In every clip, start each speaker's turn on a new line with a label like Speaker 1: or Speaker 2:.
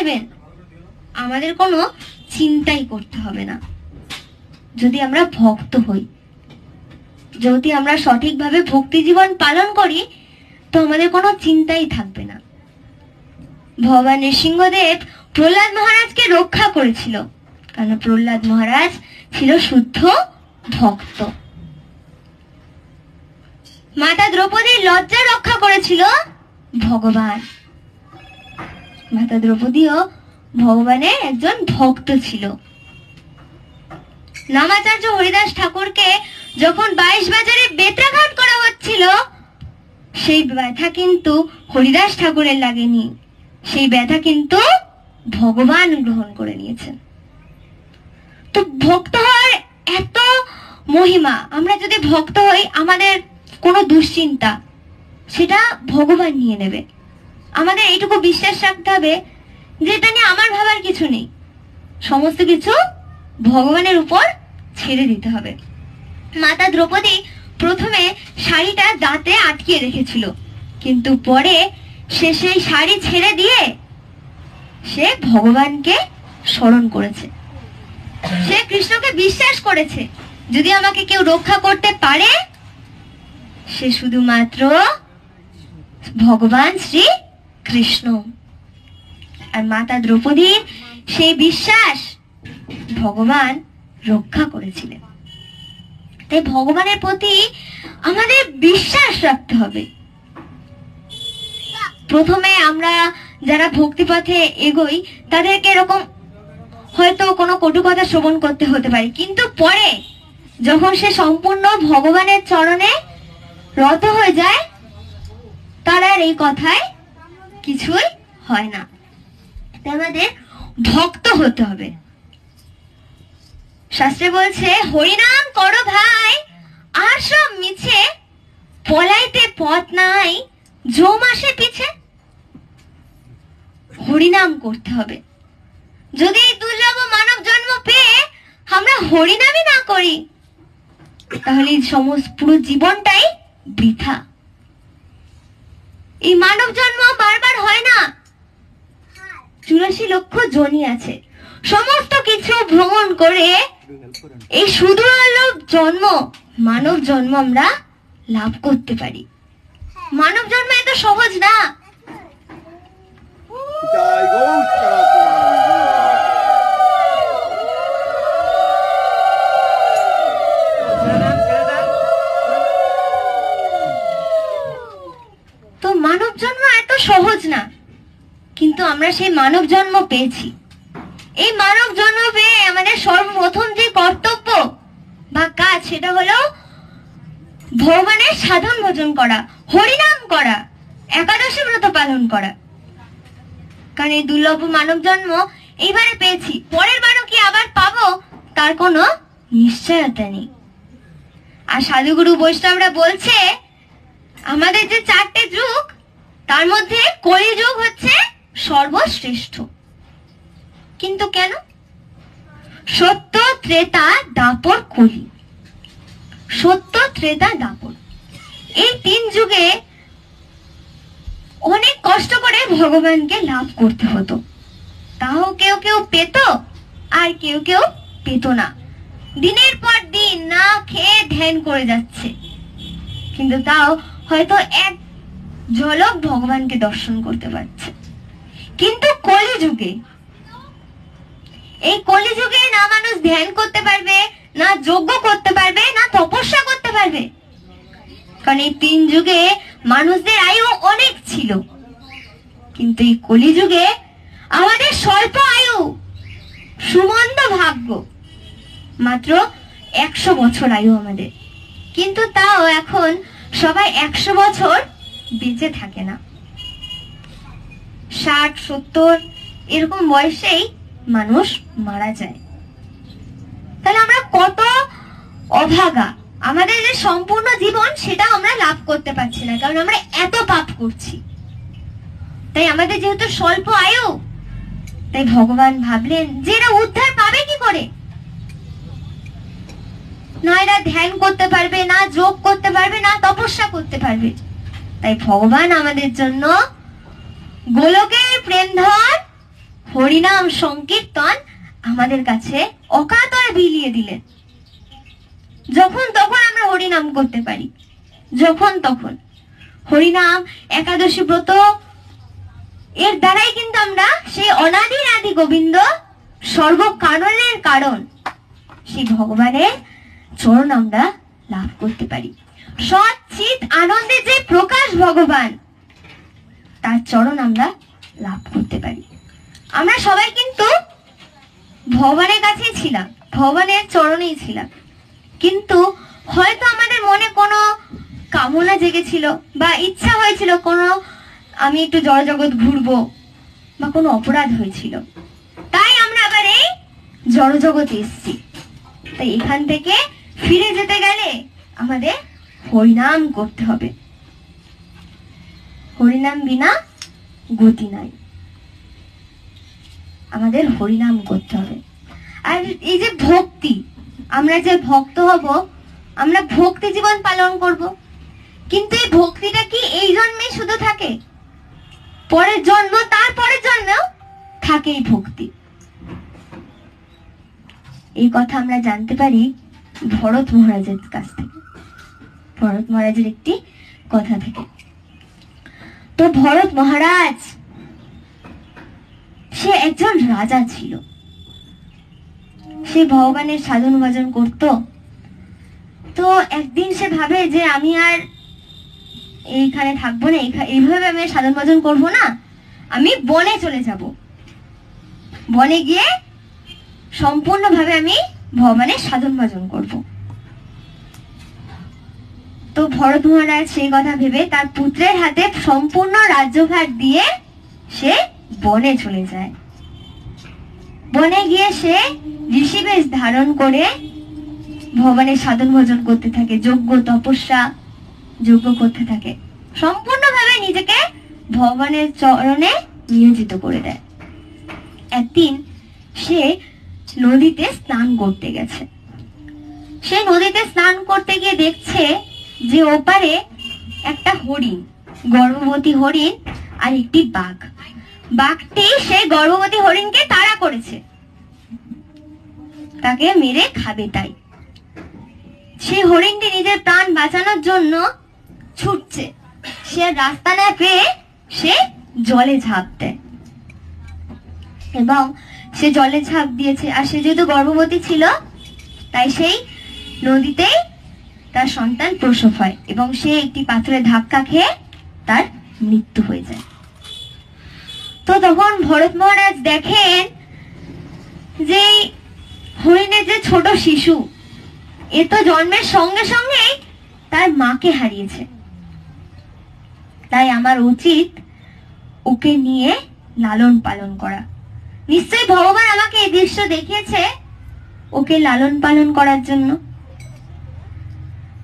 Speaker 1: চাইবেন, আমাদের কোনো চিন্তাই করতে হবে না। যদি আমরা ভক্ত হই, যদি আমরা সঠিকভাবে ভক্তি জীবন পালন করি, তো আমাদের কোনো চিন্তাই থাকবে না। ভগবান নৃসিংহদেব প্রহ্লাদ মহারাজকে রক্ষা করেছিল, কারণ প্রহ্লাদ মহারাজ ছিল শুদ্ধ ভক্ত। মাতা দ্রৌপদীর লজ্জা রক্ষা করেছিল ভগবান। মাতা দ্রৌপদীও ভগবানের একজন ভক্ত ছিল। নামাচার্য হরিদাস ঠাকুরকে যখন 22 বাজারে বেত্রাঘাত করা হচ্ছিল, সেই ব্যথা কিন্তু হরিদাস ঠাকুরের লাগেনি, সেই ব্যথা কিন্তু ভগবান গ্রহণ করে নিয়েছেন। তো ভক্ত হওয়ার এত মহিমা। আমরা যদি ভক্ত হই, আমাদের কোনো দুশ্চিন্তা সেটা ভগবান নিয়ে নেবে। আমাদের এইটুকু বিশ্বাস রাখতে হবে যে এটা নিয়ে আমার ভাবার কিছু নেই, সমস্ত কিছু ভগবানের উপর ছেড়ে দিতে হবে। মাতা দ্রৌপদী প্রথমে শাড়িটা দাঁতে আটকিয়ে রেখেছিল, কিন্তু পরে সে সেই শাড়ি ছেড়ে দিয়ে সে ভগবানকে স্মরণ করেছে। সে কৃষ্ণকে বিশ্বাস করেছে, যদি আমাকে কেউ রক্ষা করতে পারে, সে শুধুমাত্র ভগবান শ্রী কৃষ্ণ। আর মাতা দ্রৌপদীর সেই বিশ্বাস ভগবান রক্ষা করেছিলেন। তাই ভগবানের প্রতি আমাদের বিশ্বাস রাখতে হবে। প্রথমে আমরা যারা ভক্তিপথে এগোই, তাদেরকে এরকম হয়তো কোনো কটু কথা শ্রবণ করতে হতে পারে, কিন্তু পরে যখন সে সম্পূর্ণ ভগবানের চরণে রত হয়ে যায়, তার আর এই কথায় কিছুই হয় না। আমাদের ভক্ত হতে হবে। শাস্ত্রে বলছে, হরিনাম করো ভাই, আর সব মিছে, পলাইতে পথ নাই, জম আসে পিছে। হরিনাম করতে হবে। যদি এই দুর্লভ মানব জন্ম পেয়ে আমরা হরিনামই না করি, তাহলে সমস্ত পুরো জীবনটাই বৃথা। এই মানব জন্ম বারবার হয় না, 84 লক্ষ জনি আছে। সমস্ত কিছু ভ্রমণ করে এই সুদুর্লভ জন্ম, মানব জন্ম আমরা লাভ করতে পারি। মানব জন্ম এত সহজ না। তো মানব জন্ম এত সহজ না, কিন্তু আমরা সেই মানব জন্ম পেয়েছি। এই মানব জন্ম পেয়ে আমাদের সর্বপ্রথম যে কর্তব্য বা কাজ, সেটা হলো ভগবানের সাধন ভজন করা, হরিনাম করা, একাদশী ব্রত পালন করা। কারণ এই দুর্লভ মানব জন্ম এইবারে পেয়েছি, পরের বারও কি আবার পাবো তার কোনো নিশ্চয়তা নেই। আর সাধুগুরু বৈষ্ণবরা বলছে, আমাদের যে 4টে যুগ, তার মধ্যে কলিযুগ হচ্ছে সর্বশ্রেষ্ঠ। কিন্তু কেন? সত্য, ত্রেতা, দাপর, কলি। সত্য, ত্রেতা, দাপর, এই 3 যুগে অনেক কষ্ট করে ভগবানকে লাভ করতে হতো। তাও কেউ কেউ পেত, আর কেউ কেউ পেত না। দিনের পর দিন না খেয়ে ধ্যান করে যাচ্ছে, কিন্তু তাও হয়তো এক ঝলক ভগবানকে দর্শন করতে পারছে। কিন্তু কলিযুগে, এই কলিযুগে না মানুষ ধ্যান করতে পারবে, না যজ্ঞ করতে পারবে, না তপস্যা করতে পারবে। কারণ এই 3 যুগে মানুষদের আয়ু অনেক ছিল, কিন্তু এই কলিযুগে আমাদের স্বল্প আয়ু, সুমন্দ ভাগ্য, মাত্র 100 বছর আয়ু আমাদের। কিন্তু তাও এখন সবাই 100 বছর বেঁচে থাকে না। 60, 70 এরকম বয়সেই মানুষ মারা যায়। তাহলে আমরা কত অভাগা, আমাদের যে সম্পূর্ণ জীবন সেটা আমরা লাভ করতে পারছি না, কারণ আমরা এত পাপ করছি। তাই আমাদের যেহেতু স্বল্প আয়ু, তাই ভগবান ভাবলেন যে এরা উদ্ধার পাবে কি করে? না এরা ধ্যান করতে পারবে, না যোগ করতে পারবে, না তপস্যা করতে পারবে। তাই ভগবান আমাদের জন্য গোলকের প্রেমধন হরিনাম সংকীর্তন আমাদের কাছে অকাতরে বিলিয়ে দিলেন। যখন তখন আমরা হরিনাম করতে পারি, যখন তখন। হরিনাম, একাদশী ব্রত, এর দ্বারাই কিন্তু আমরা সেই অনাদির আদি গোবিন্দ, সর্বকারণের কারণ সেই ভগবানের চরণ আমরা লাভ করতে পারি। সচ্চিত আনন্দে যে প্রকাশ ভগবান, তার চরণ আমরা লাভ করতে পারি। আমরা সবাই কিন্তু ভগবানের কাছেই ছিলাম, ভগবানের চরণেই ছিলাম, কিন্তু হয়তো আমাদের মনে কোনো কামনা জেগেছিল বা ইচ্ছা হয়েছিল কোনো আমি একটু জড়জগৎ ঘুরবো, বা কোনো অপরাধ হয়েছিল, তাই আমরা আবার এই জড়জগতে এসেছি। তাই এখান থেকে ফিরে যেতে গেলে আমাদের হরিনাম করতে হবে। হরিনাম বিনা গতি নাই, আমাদের হরিনাম করতে হবে। আর এই যে ভক্তি, আমরা যে ভক্ত হব, আমরা ভক্তি জীবন পালন করব, কিন্তু এই ভক্তিটা কি এই জন্মে শুধু থাকে? পরের জন্ম, তার পরের জন্মেও থাকে এই ভক্তি। এই কথা আমরা জানতে পারি ভরত মহারাজের কাছ থেকে, ভরত মহারাজের একটি কথা থেকে। তো ভরত মহারাজ সে একজন রাজা ছিল, সে ভগবানের সাধন ভজন করত। তো একদিন সে ভাবে যে আমি আর এইখানে থাকবো না, এইভাবে আমি সাধন ভজন করবো না, আমি বনে চলে যাব, বনে গিয়ে সম্পূর্ণভাবে আমি ভগবানের সাধন ভজন করব। তো ভরত মহারাজ সেই কথা ভেবে তার পুত্রের হাতে সম্পূর্ণ রাজ্যভার দিয়ে সে বনে চলে যায়। বনে গিয়ে সে ঋষিবেশ ধারণ করে ভগবানের সাধন ভজন করতে থাকে, যজ্ঞ তপস্যা যজ্ঞ করতে থাকে, সম্পূর্ণভাবে নিজেকে ভগবানের চরণে নিয়োজিত করে দেয়। একদিন সে নদীতে স্নান করতে গেছে। সে নদীতে স্নান করতে গিয়ে দেখছে যে ওপারে একটা হরিণ, গর্ভবতী হরিণ আর একটি বাঘ। বাঘটি সেই গর্ভবতী হরিণকে তাড়া করেছে, তাকে মেরে খাবে। তাই সেই হরিণটি নিজের প্রাণ বাঁচানোর জন্য ছুটছে, সে রাস্তা না পেয়ে সে জলে ঝাঁপ দেয়, এবং সে জলে ঝাঁপ দিয়েছে। আর সে যেহেতু গর্ভবতী ছিল, তাই সেই নদীতেই তার সন্তান প্রসব হয়, এবং সে একটি পাথরে ধাক্কা খেয়ে তার মৃত্যু হয়ে যায়। তো তখন ভরত মহারাজ দেখেন যে হরিণের যে ছোট শিশু, এ তো জন্মের সঙ্গে সঙ্গেই তার মাকে হারিয়েছে, তাই আমার উচিত ওকে নিয়ে লালন পালন করা। নিশ্চয়ই ভগবান আমাকে এই দৃশ্য দেখিয়েছে ওকে লালন পালন করার জন্য।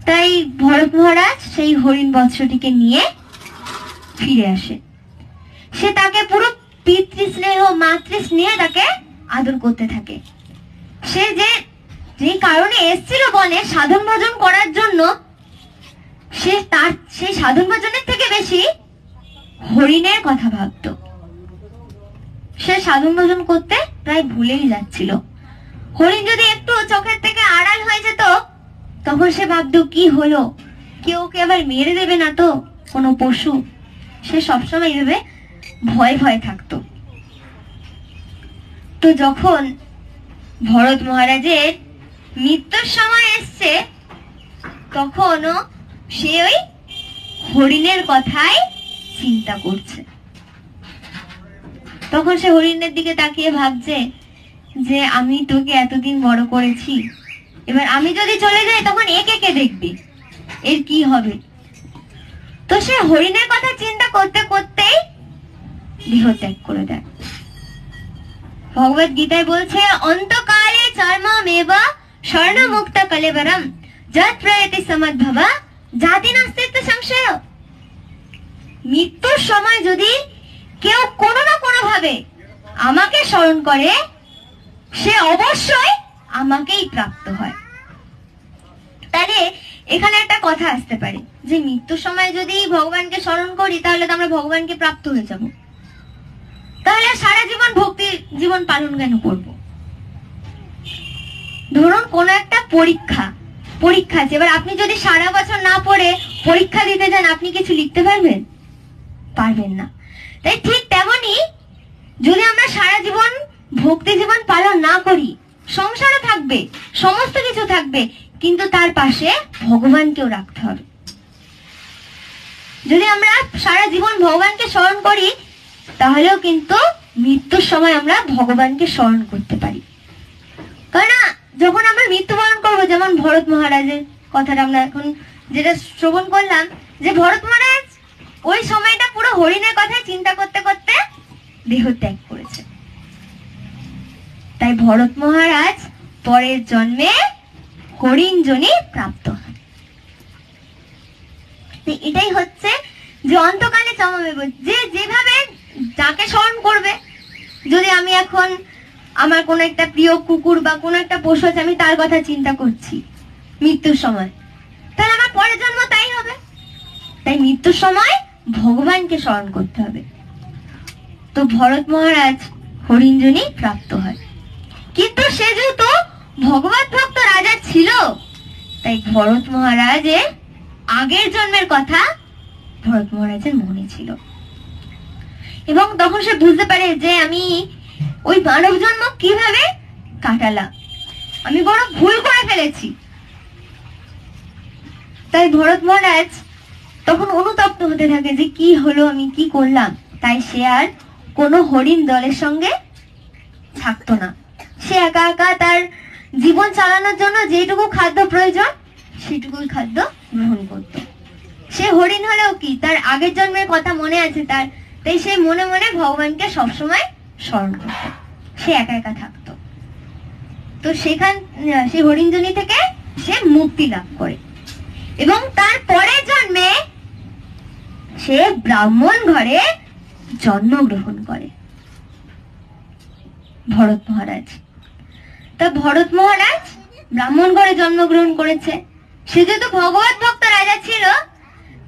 Speaker 1: তাই ভরত মহারাজ সেই হরিণ বৎসটিকে নিয়ে ফিরে আসে। সে তাকে পুরো পিতৃস্নেহ মাতৃস্নেহে তাকে আদর করতে থাকে। সে যে কারণে এসেছিল বনে সাধন ভজন করার জন্য, সে তার সেই সাধন ভজনের থেকে বেশি হরিণের কথা ভাবত। সে সাধন ভজন করতে প্রায় ভুলেই যাচ্ছিল। হরিণ যদি একটু চোখের থেকে আড়াল হয়ে যেত, তখন সে ভাবত কি হলো, কেউ কে আবার মেরে দেবে না তো কোনো পশু। সে সবসময় এইভাবে ভয় ভয় থাকতো। তো যখন ভরত মহারাজের মৃত্যুর সময় এসছে, তখনও সে ওই হরিণের কথাই চিন্তা করছে। তখন সে হরিণের দিকে তাকিয়ে ভাবছে যে আমি তোকে এতদিন বড় করেছি, এবার আমি যদি চলে যাই তখন একে কে দেখবে, এর কি হবে। তো সে হরিণের কথা চিন্তা করতে করতেই দেহ ত্যাগ করে দেয়। ভগবত গীতায় বলছে, অন্তকালে চর্মমেবা স্বর্ণমুক্ত কলেবরম যৎ প্রয়তি সমদ্ভবা জাতি নাস্তিত্ব সংশয়। মৃত্যুর সময় যদি কেউ কোনো না কোনো ভাবে আমাকে স্মরণ করে, সে অবশ্যই আমাকেই প্রাপ্ত হয়। তাহলে এখানে একটা কথা আসতে পারে যে মৃত্যুর সময় যদি ভগবানকে স্মরণ করি, তাহলে তো আমরা ভগবানকে প্রাপ্ত হয়ে যাব, তাহলে সারা জীবন ভক্তি পালন কেন করব? ধরুন কোনো একটা পরীক্ষা আছে, এবার আপনি যদি সারা বছর না পড়ে পরীক্ষা দিতে যান, আপনি কিছু লিখতে পারবেন? পারবেন না। তাই ঠিক তেমনি যদি আমরা সারা জীবন ভক্তি জীবন পালন না করি, সংসারও থাকবে, সমস্ত কিছু থাকবে, কিন্তু তার পাশে ভগবানকেও রাখতে হবে। যদি আমরা সারা জীবন ভগবানকে স্মরণ করি, তাহলেও কিন্তু মৃত্যুর সময় আমরা ভগবানকে স্মরণ করতে পারি। কারণ যখন আমরা মৃত্যুবরণ করবো, যেমন ভরত মহারাজের কথাটা আমরা এখন যেটা শ্রবণ করলাম, যে ভরত মহারাজ ওই সময়টা পুরো হরিণের কথা চিন্তা করতে করতে দেহ ত্যাগ করেছে। তাই ভরত মহারাজ পরের জন্মে হরিণ যোনি প্রাপ্ত হয়। এটাই হচ্ছে যে অন্তকালে চমাবে, যে যেভাবে যাকে স্মরণ করবে। যদি আমি এখন আমার কোন একটা প্রিয় কুকুর বা কোন একটা পশু আছে, আমি তার কথা চিন্তা করছি মৃত্যুর সময়, তাহলে আমার পরের জন্ম তাই হবে। তাই মৃত্যুর সময় ভগবানকে স্মরণ করতে হবে। তো ভরত মহারাজ হরিণ যোনি প্রাপ্ত হয়, কিন্তু সে যেহেতু ভগবত ভক্ত রাজা ছিল, তাই ভরত মহারাজের আগের জন্মের কথা ভরত মহারাজের মনে ছিল, এবং তখন সে বুঝতে পারে যে আমি ওই মানব জন্ম কিভাবে কাটালাম, আমি বড় ভুল করে ফেলেছি। তাই ভরত মহারাজ তখন অনুতপ্ত হতে থাকে যে কি হলো, আমি কি করলাম। তাই সে আর কোনো হরিণ দলের সঙ্গে থাকতো না। সে একা একা তার জীবন চালানোর জন্য যেটুকু খাদ্য প্রয়োজন সেটুকুই খাদ্য গ্রহণ করত। সে হরিণ হলেও কি, তার আগের জন্মের কথা মনে আছে তার, তাই সে মনে মনে ভগবানকে সবসময় স্মরণ করত, সে একা একা থাকতো। তো সেই হরিণ যোনি থেকে সে মুক্তি লাভ করে, এবং তার পরের জন্মে সে ব্রাহ্মণ ঘরে জন্মগ্রহণ করে ভরত মহারাজ। তা ভরত মহারাজ ব্রাহ্মণ ঘরে জন্মগ্রহণ করেছে। সে যেহেতু ভগবত ভক্ত রাজা ছিল,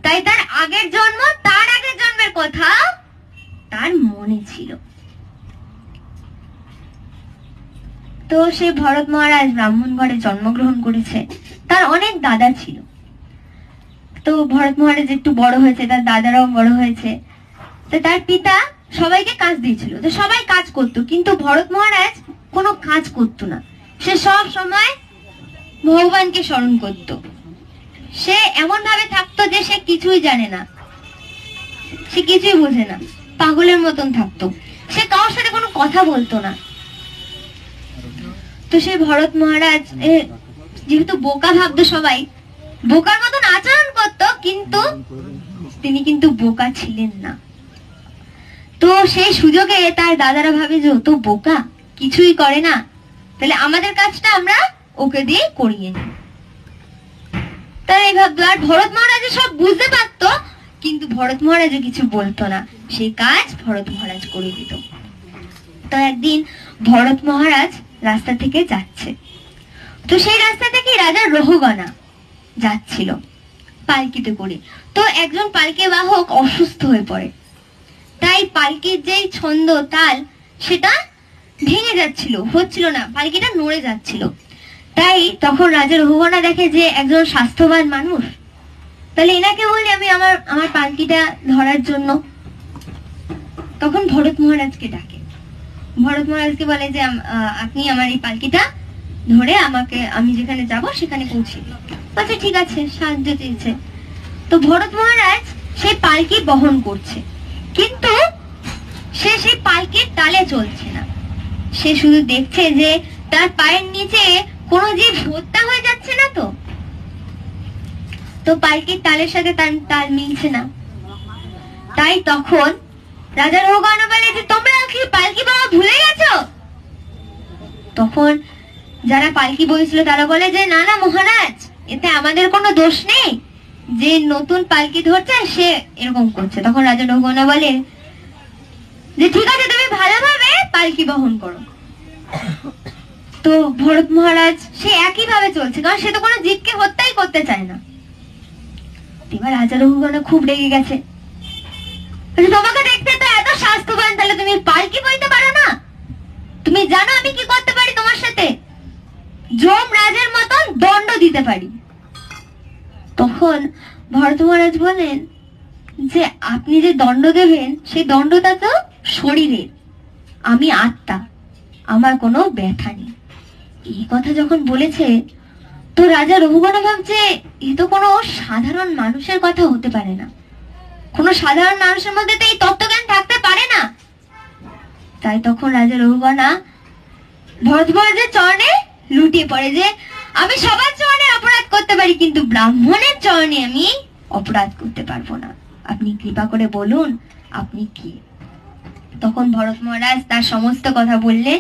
Speaker 1: তাই তার আগের জন্মের কথা তার মনে ছিল। তো সে ভরত মহারাজ ব্রাহ্মণ ঘরে জন্মগ্রহণ করেছে। তার অনেক দাদা ছিল। তো ভরত মহারাজ একটু বড় হয়েছে, তার দাদারাও বড় হয়েছে। তো তার পিতা সবাইকে কাজ দিয়েছিল, তো সবাই কাজ করত, কিন্তু ভরত মহারাজ কোনো কাজ করত না। সে সব সময় ভগবানকে স্মরণ করত। সে এমন ভাবে থাকতো যে সে কিছুই জানে না, সে কিছুই বোঝে না, পাগলের মতন থাকতো। সে কারোর সাথে কোনো কথা বলতো না। তো সেই ভরত মহারাজ যেহেতু বোকা ভাবতো, সবাই বোকার মতন আচরণ করত, কিন্তু তিনি কিন্তু বোকা ছিলেন না। তো সেই সুযোগে তার দাদারা ভাবে যে ও তো বোকা, কিছুই করে না, তাহলে আমাদের কাজটা আমরা ওকে দিয়ে করিয়ে নিই। তাই এই ভাবতো। আর ভরত মহারাজ সব বুঝতে পারতো, কিন্তু ভরত মহারাজ কিছু বলতো না, সেই কাজ ভরত মহারাজ করে দিত। তো একদিন ভরত মহারাজ রাস্তা থেকে যাচ্ছে। তো সেই রাস্তা থেকে রাজা রহুগণা যাচ্ছিল পালকিতে করে। তো একজন পালকি বাহক অসুস্থ হয়ে পড়ে। তাই পালকির যেই ছন্দ তাল সেটা ভেঙে যাচ্ছিল, হচ্ছিল না, পালকিটা নড়ে যাচ্ছিল। তাই তখন রাজা রহুগণা দেখে যে একজন স্বাস্থ্যবান মানুষ, তাহলে এনাকে বলি আমি আমার পালকিটা ধরার জন্য। তখন ভরত মহারাজকে ডাকে। ভরত মহারাজকে বলে যে আপনি আমার এই পালকিটা ধরে আমাকে, আমি যেখানে যাব সেখানে পৌঁছে দিন। আচ্ছা ঠিক আছে, সাহায্য চেয়েছে। তো ভরত মহারাজ সেই পালকি বহন করছে, কিন্তু সে সেই পালকির তালে চলছে না। সে শুধু দেখছে যে তার পায়ের নিচে কোনো জীব হত্যা হয়ে যাচ্ছে না। তো পালকির তালের সাথে তার তাল মিলছে না। তাই তখন রাজা রহুগণা বলে যে তোমরা কি পালকি বাবা ভুলে গেছো? তখন যারা পালকি বইছিল তারা বলে যে না না মহারাজ, এতে আমাদের কোনো দোষ নেই, যে নতুন পালকি ধরছে সে এরকম করছে। তখন রাজা রহুগণা বলে যে ঠিক আছে, তুমি ভালোভাবে পালকি বহন করো। তো ভরত মহারাজ সে একই ভাবে চলছে, কারণ সে তো কোনো জীবকে হত্যাই করতে চায় না। এবার রাজা রহুগণা খুব রেগে গেছে। তোমাকে দেখতে তো এত স্বাস্থ্যবান, তাহলে তুমি পালকি বইতে পারো না? তুমি জানো আমি কি করতে পারি তোমার সাথে? যমরাজের মতন দণ্ড দিতে পারি। তখন ভরত মহারাজ বলেন যে আপনি যে দণ্ড দেবেন সেই দণ্ডটা তো শরীরের, আমি আত্মা, আমার কোনো ব্যথা নেই। এই কথা যখন বলেছে তো রাজা রঘুগণ ভাবছে এ তো কোনো সাধারণ মানুষের কথা হতে পারে না, কোনো সাধারণ মানুষের মধ্যে তো এই তত্ত্বজ্ঞান থাকতে পারে না। তাই তখন রাজা রঘুগণা ভরত মহারাজের চরণে লুটিয়ে পড়ে যে আমি সবার চরণে অপরাধ করতে পারি কিন্তু ব্রাহ্মণের চরণে আমি অপরাধ করতে পারবো না, আপনি কৃপা করে বলুন আপনি কি। তখন ভরত মহারাজ তার সমস্ত কথা বললেন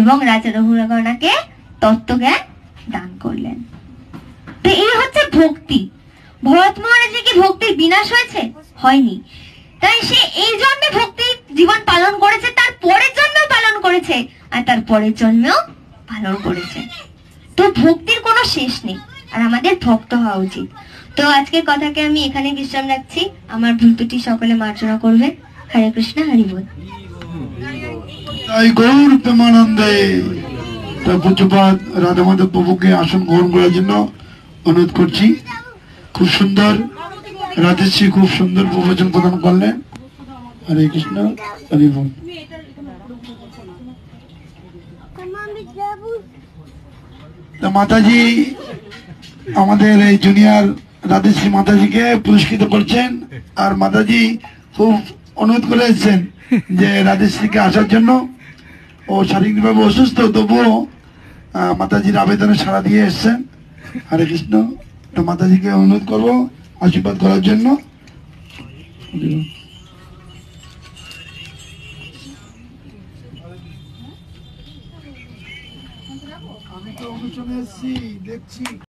Speaker 1: এবং রাজা রঘুগণাকে তত্ত্বজ্ঞান দান করলেন। তো এই হচ্ছে ভক্তি। ভরত মহারাজের কি ভক্তির বিনাশ হয়েছে? হয়নি। তাই সে এই জন্মে ভক্তি জীবন পালন করেছে, তার পরের জন্মেও পালন করেছে, আর তার পরের জন্মেও পালন করেছে। তো ভক্তির কোনো শেষ নেই, আর আমাদের ভক্ত হওয়া উচিত। তো আজকের কথাকে আমি এখানে বিশ্রাম রাখছি। আমার ভুল ত্রুটি সকলে মার্জনা করবে। হরে কৃষ্ণ, হরি বল।
Speaker 2: তাই গৌর প্রেমানন্দে তার পূজ্যপাদ রাধা মাধব প্রভুকে আসন গ্রহণ করার জন্য অনুরোধ করছি। খুব সুন্দর রাধেশ্রী খুব সুন্দর প্রবচন প্রদান করলেন। হরে কৃষ্ণ, হরি বল। মাতাজি আমাদের এই জুনিয়র রাধেশ্রী মাতাজিকে পুরস্কৃত করছেন, আর মাতাজি খুব অনুরোধ করে এসেছেন যে রাধেশ্রীকে আসার জন্য। ও শারীরিকভাবে অসুস্থ, তবুও মাতাজির আবেদনে সাড়া দিয়ে এসছেন। হরে কৃষ্ণ। তো মাতাজিকে অনুরোধ করবো আশীর্বাদ করার জন্য। আমি তো অনুষ্ঠানে এসেছি, দেখছি।